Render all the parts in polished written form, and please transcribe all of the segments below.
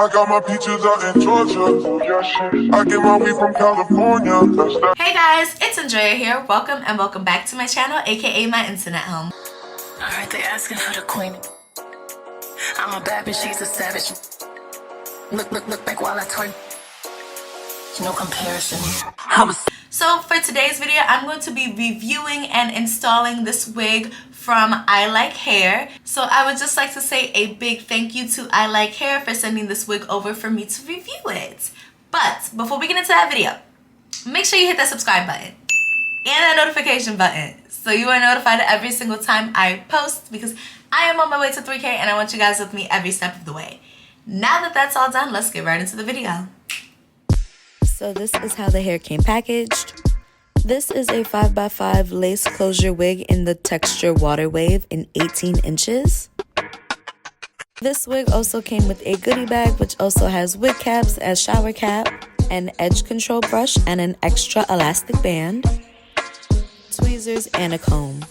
I got my peaches out in Georgia. I get my weed from California. Hey guys, it's Andrea here. Welcome and welcome back to my channel, aka my internet home. Alright, they asking for the queen. I'm a bad bitch, she's a savage. Look back while I twerk. No comparison. So for today's video, I'm going to be reviewing and installing this wig from Ilikehair. So I would just like to say a big thank you to Ilikehair for sending this wig over for me to review it. But before we get into that video, make sure you hit that subscribe button and that notification button so you are notified every single time I post, because I am on my way to 3K and I want you guys with me every step of the way. Now that that's all done, let's get right into the video. So this is how the hair came packaged. This is a 5x5 lace closure wig in the texture water wave in 18 inches. This wig also came with a goodie bag, which also has wig caps as shower cap, an edge control brush, and an extra elastic band, tweezers, and a comb.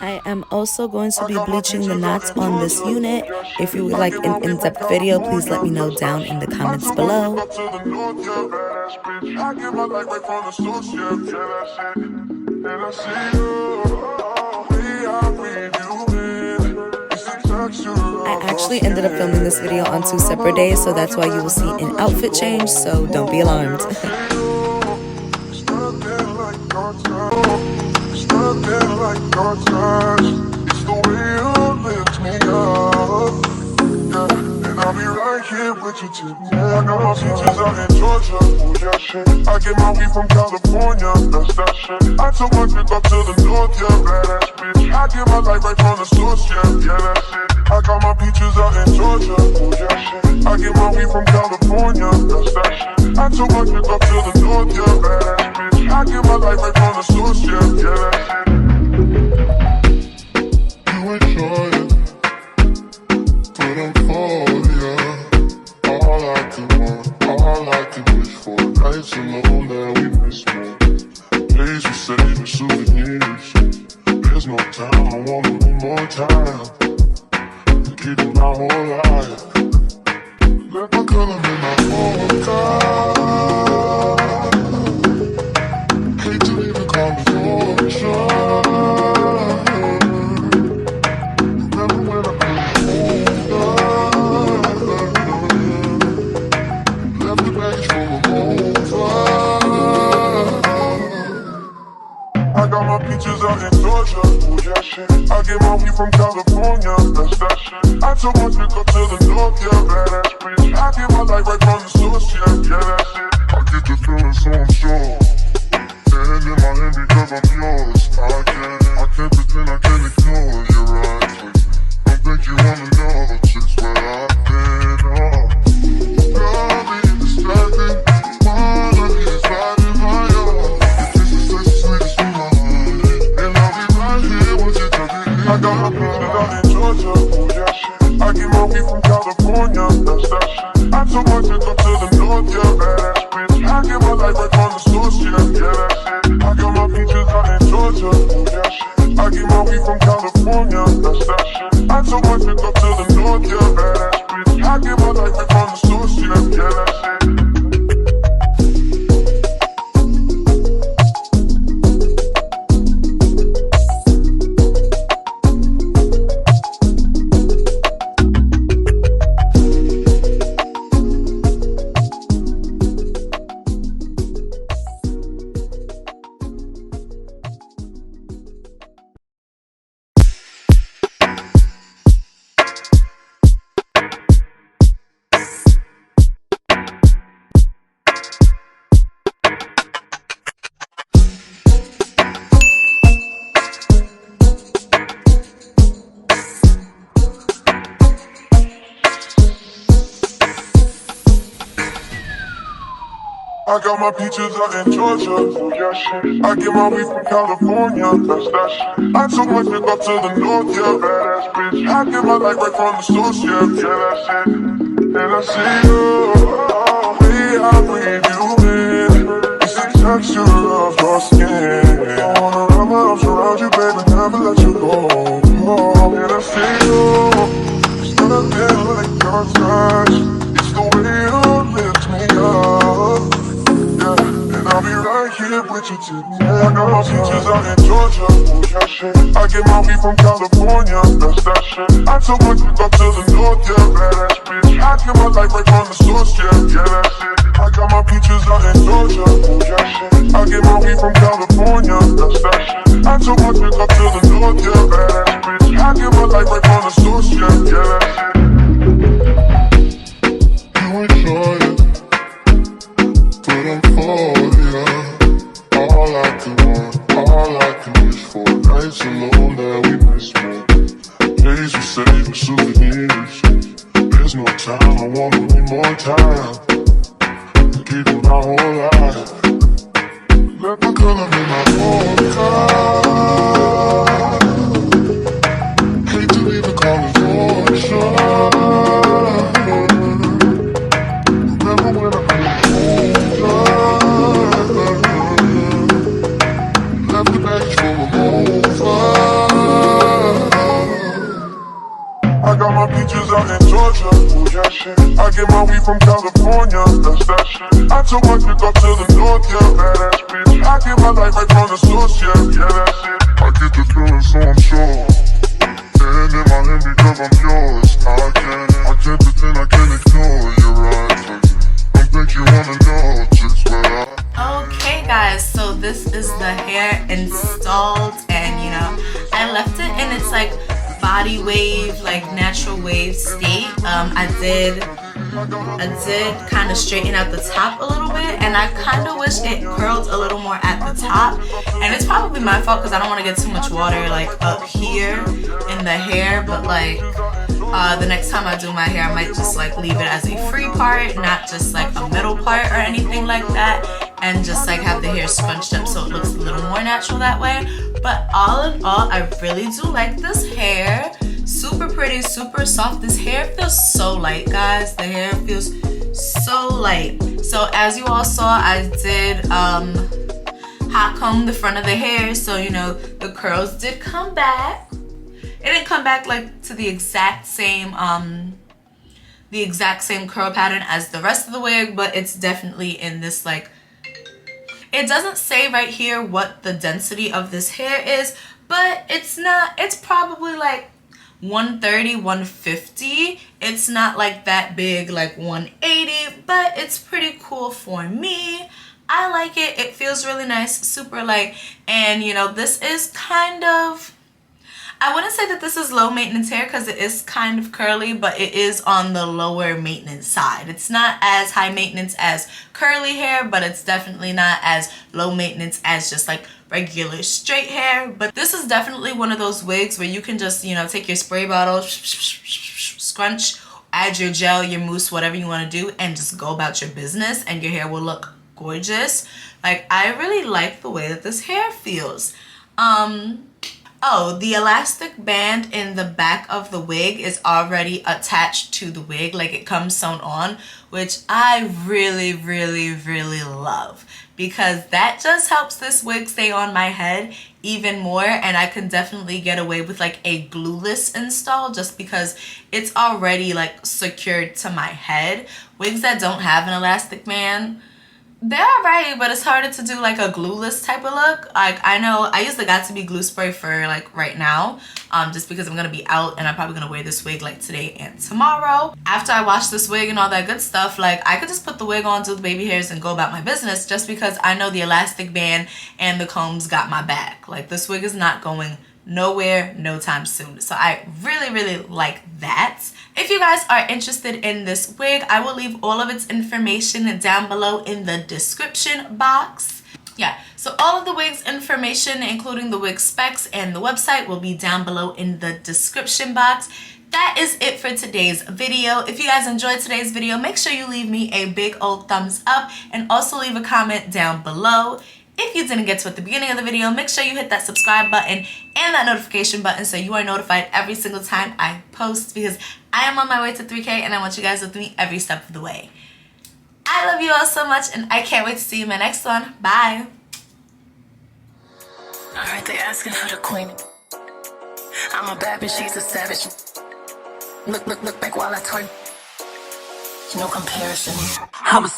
I am also going to be bleaching the knots on this unit. If you would like an in-depth video, please let me know down in the comments below. I actually ended up filming this video on 2 separate days, so that's why you will see an outfit change, so don't be alarmed. It's the way you lift me up, yeah. And I'll be right here with you tonight. I got my peaches out in Georgia, oh yeah shit. I get my weed from California, that's that shit. I took my trip up to the north, yeah, badass bitch. I get my light right from the source, yeah, that's it. I got my peaches out in Georgia, oh yeah shit. I get my weed from California, that's that shit. I took my trip up to the north, yeah, badass bitch. I get my light right from the source, yeah, that's it. You enjoy it, but I'm for ya. All I can wish for. Nights alone that we miss more. Days we save as souvenirs. There's no time, I want a little more time. Keep it my whole life. Let my color in my whole car. Hate to even call me torture. Out in Georgia, oh yeah shit. I get my weed from California, that's that shit. I took my trip up to the north, yeah, badass bitch. I get my light right from the source, yeah, that's it. I get the feeling, so I'm sure. And in my hand because I'm yours. I can't pretend, I can't ignore your eyes. Don't think you wanna know just where I've been, oh. Girl, be distracted. Wanna be riding my own. Your kiss is such the sweetest in my heart. I got my peaches out in Georgia, oh yeah shit. I get my weed from California, that's that shit. I took my trip up to the north, yeah, badass bitch. I get my light right from the source, yeah, that's it. I got my peaches out in Georgia, oh yeah shit. I get my weed from California, that's that shit. I took my trip up to the north, yeah, badass bitch. I get my light right from the source, yeah, that's it. I got my peaches out in Georgia, oh yeah shit. I get my weed from California, that's that shit. I took my trip up to the north, yeah, badass bitch. I get my light right from the source, yeah, that's it. And I see you, way I breathe you in. It's the texture of your skin. I wanna wrap my arms around you, baby, never let you go. Oh, and I see you, it's nothing like your touch. Yeah, I got my peaches out in Georgia, oh yeah shit. I get my weed from California, that's that shit. I took my chick up to the north, yeah, badass bitch. I get my life right from the source, yeah, that's it. I got my peaches out in Georgia, oh yeah shit. I get my weed from California, that's that shit. I took my chick up to the north, yeah, badass bitch. I get my life right from the source, yeah, that's it. You ain't sure yet, but I'm for ya. All I can wish for nights alone that we miss more. Days we save for souvenirs. There's no time, I wanna need more time. Keep it my whole life. Let the color in my vodka. Hate to leave the colors torture. Remember when I was older. Left the baggage full of over. I got my peaches out in Georgia, oh yeah shit. I get my weed from California, that's that shit. I took my chick up to the north, yeah, badass bitch. I get my life right from the source, yeah, that's it. I get the feeling so I'm sure. And in my hand because I'm yours. I can't pretend, I can't ignore your eyes. I think you wanna know just what Okay guys, so this is the hair installed, and you know, I left it in its like body wave, like natural wave state. I did kind of straighten out the top a little bit, and I kind of wish it curled a little more at the top, and it's probably my fault because I don't want to get too much water like up here in the hair, but like the next time I do my hair I might just like leave it as a free part, not just like a middle part or anything like that, and just like have the hair scrunched up so it looks a little more natural that way. But all in all, I really do like this hair. Super pretty, super soft. This hair feels so light, guys. The hair feels so light. So as you all saw, I did hot comb the front of the hair, so you know the curls did come back. It didn't come back like to the exact same curl pattern as the rest of the wig, but it's definitely in this like, it doesn't say right here what the density of this hair is, but it's not, it's probably like 130, 150. It's not like that big, like 180, but it's pretty cool for me. I like it. It feels really nice, super light. And you know, this is kind of, I wouldn't say that this is low maintenance hair because it is kind of curly, but it is on the lower maintenance side. It's not as high maintenance as curly hair, but it's definitely not as low maintenance as just like regular straight hair. But this is definitely one of those wigs where you can just, you know, take your spray bottle, scrunch, add your gel, your mousse, whatever you want to do, and just go about your business, and your hair will look gorgeous. Like, I really like the way that this hair feels. Oh, the elastic band in the back of the wig is already attached to the wig, like it comes sewn on, which I really, really, really love, because that just helps this wig stay on my head even more, and I can definitely get away with like a glueless install just because it's already like secured to my head. Wigs that don't have an elastic band, they're alright, but it's harder to do like a glueless type of look. Like, I know I used the Got To Be glue spray for like right now, just because I'm gonna be out and I'm probably gonna wear this wig like today and tomorrow. After I wash this wig and all that good stuff, like I could just put the wig on, do the baby hairs, and go about my business, just because I know the elastic band and the combs got my back. Like, this wig is not going nowhere no time soon, so I really, really like that. If you guys are interested in this wig, I will leave all of its information down below in the description box. Yeah, so all of the wig's information, including the wig specs and the website, will be down below in the description box. That is it for today's video. If you guys enjoyed today's video, make sure you leave me a big old thumbs up, and also leave a comment down below. If you didn't get to at the beginning of the video, make sure you hit that subscribe button and that notification button so you are notified every single time I post, because I am on my way to 3K and I want you guys with me every step of the way. I love you all so much, and I can't wait to see you in my next one. Bye. Alright, they asking for the queen. I'm a bad bitch, she's a savage. Look back while I twerk. No comparison. I'm a